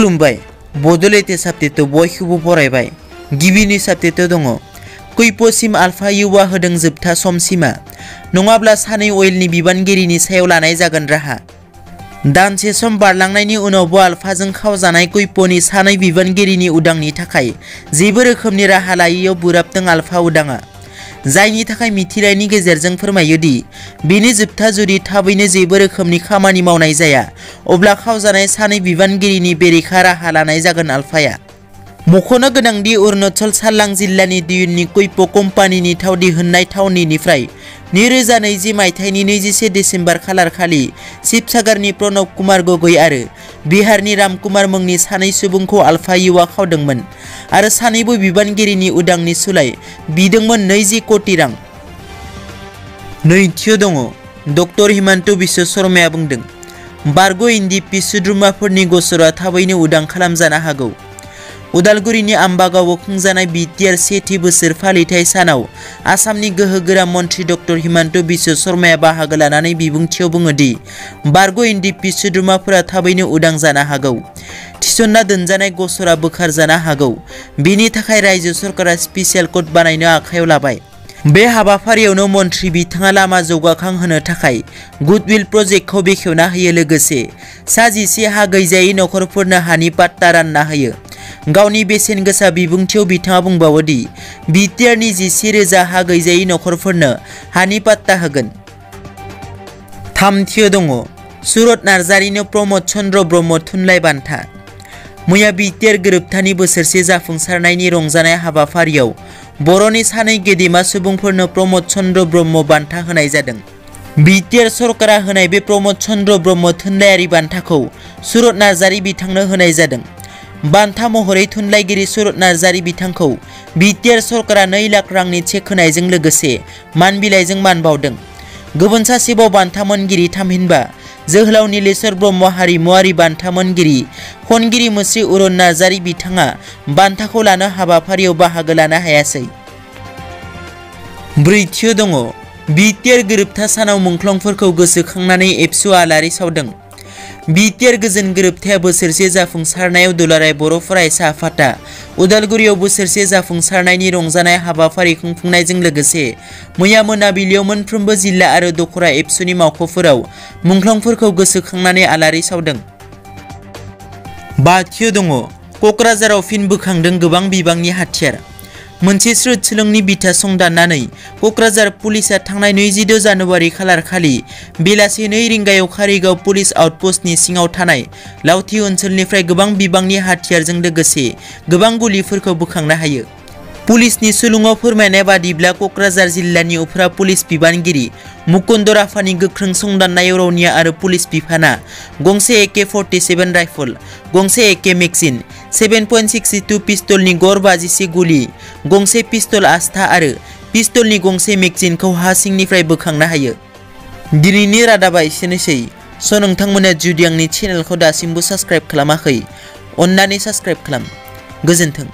खुलुमबाय बड'लेण्ड साबजेक्टआव बयखौबो फरायबाय गिबिनि साबजेक्टआव दङ खैफोसिम आलफा इउआ होदों जोबथा समसिमा नङाब्ला सानै अइलनि बिबानगिरिनि सायाव लानाय जागोन राहा दानसे सम बारलांनायनि उनावबो आलफाजों खावजानाय खैफोनि सानै बिबानगिरिनि उदांनि थाखाय जेबो रोखोमनि राहा लायैयाव बोराबदों आलफा उदाङा जायनि थाखाय मिथिनायनि गेजेरजों फोरमायो दि बेनि जोबथा जुदि थाबैनो जेबो रोखोमनि खामानि मावनाय जाया अब्ला खावजानाय सानै बिबानगिरिनि बेरेखा राहा लानाय जागोन आलफाया मख'नो गोनांदि अरुणाचल चारलां जिल्लानि दियुननि खैफो कम्पानिनि थाव दिहुननाय थावनिनिफ्राय 2020 मायथाइनि 21 डिसेम्बर खालारखालि शिबसागरनि प्रणब कुमार गगৈ आरो बिहारनि रामकुमार मुंनि सानै सुबुंखौ आलफा इउआ खावदोंमोन आरो सानैबो बिबानगिरिनि उदांनि सोलाय बिदोंमोन 20 कोटी रां नैथियाव दङ डक्टर हिमन्त बिश्व शर्माया बुंदों बारग' एनडिएफबि सोद्रोमाफोरनि गसरा थाबैनो उदां खालामजानो हागौ उदालगुरिनि आम्बागावआव खुंजानाय BTR सेथि बोसोर फालिथाय सानाव आसामनि गोहोगोरा मन्त्रि डक्टर हिमन्त बिश्व शर्माया बाहागो लानानै बिबुंथियाव बुङो दि बारग' एनडिएफबि सोद्रोमाफोरा थाबैनो उदां जानो हागौ थिसनना दोनजानाय गसरा बोखारजानो हागौ बेनि थाखाय रायजो सरकारा स्पेसियेल क'ड बानायनो आखायाव लाबाय बे हाबाफारियावनो मन्त्रि बिथाङा लामा जौगाखां होनो थाखाय गुडविल प्रजेक्टखौ बेखेवना होयो लोगोसे सा 11 हा गैजायै नखरफोरनो हानि पाट्टा रानना होयो गावनि बेसेन गोसा बिबुंथियाव बिथाङा बुंबावो दि BTRनि 11,000 हा गैजायै नखरफोरनो हानि पाट्टा होगोन थामथियाव दङ सुरत नार्जारिनो प्रमद चन्द्र ब्रह्म थुनलाइ बान्था मैया BTR गोरोबथानि बोसोरसे जाफुंसारनायनि रंजानाय हाबाफारियाव बर'नि सानै गेदेमा सुबुंफोरनो प्रमद चन्द्र ब्रह्म बान्था होनाय जादों BTR सरकारा होनाय बे प्रमद चन्द्र ब्रह्म थुनलाइयारि बान्थाखौ सुरत नार्जारि बिथांनो होनाय जादों बान्था महरै थुनलाइगिरि सुरत नार्जारि बिथांखौ BTR सरकारा 2 लाख रांनि चेक होनायजों लोगोसे मान बिलाइजों मान बावदों गुबुन सासेबाव बान्था मोनगिरि थामहिनबा जोहोलाव नीलेश्वर ब्रह्म हारिमुआरि बान्था मोनगिरि खनगिरि मुस्रि अरुण नार्जारि बिथाङा बान्थाखौ लानो हाबाफारियाव बाहागो लानो हायासै ब्रैथियाव दङ BTR गोरोबथा सानाव मुंख्लंफोरखौ गोसोखांनानै एबसुआ आलारि सावदों BTR गोजोन गोरोबथाया बोसोरसे जाफुंसारनायाव दुलाराय बर' फरायसा आफादा उदालगुरियाव बोसोरसे जाफुंसारनायनि रंजानाय हाबाफारि खुंफुंनायजों लोगोसे मैया मोनाबिलियाव मोनफ्रोमबो जिल्ला आरो दखरा एबसुनि मावख'फोराव मुंख्लंफोरखौ गोसोखांनानै आलारि सावदों बाथियाव दङ क'क्राझाराव फिन बोखांदों गोबां बिबांनि हाथियार मोनसे स्रोद सोलोंनि बिथा संदाननानै क'क्राझार पुलिसा थांनाय 26 जानुवारि खालारखालि बेलासि 2 रिंगायाव कारिगाव पुलिस आउटपस्टनि सिङाव थानाय लावथि ओनसोलनिफ्राय गोबां बिबांनि हाथियारजों लोगोसे गोबां गुलिफोरखौ बोखांनो हायो पुलिसनि सुलुङाव फोरमायनाय बादिब्ला क'क्राझार जिल्लानि उफ्रा पुलिस बिबानगिरि मुकुन्द राफानि गोख्रों संदाननायाव रौनिया आरो पुलिस बिफाना गंसे AK-47 राइफल गंसे AK मेगजिन 7.62 पिस्तलनि गर 51 गुलि गंसे पिस्तल आस्था आरो पिस्तलनि गंसे मेगजिनखौ हा सिंनिफ्राय बोखांनो हायो दिनैनि रादाबा एसेनोसै नोंथांमोना जुदि आंनि चेनेलखौ दासिमबो साबस्क्राइब खालामाखै अन्नानै साबस्क्राइब खालाम गोजोन्थों।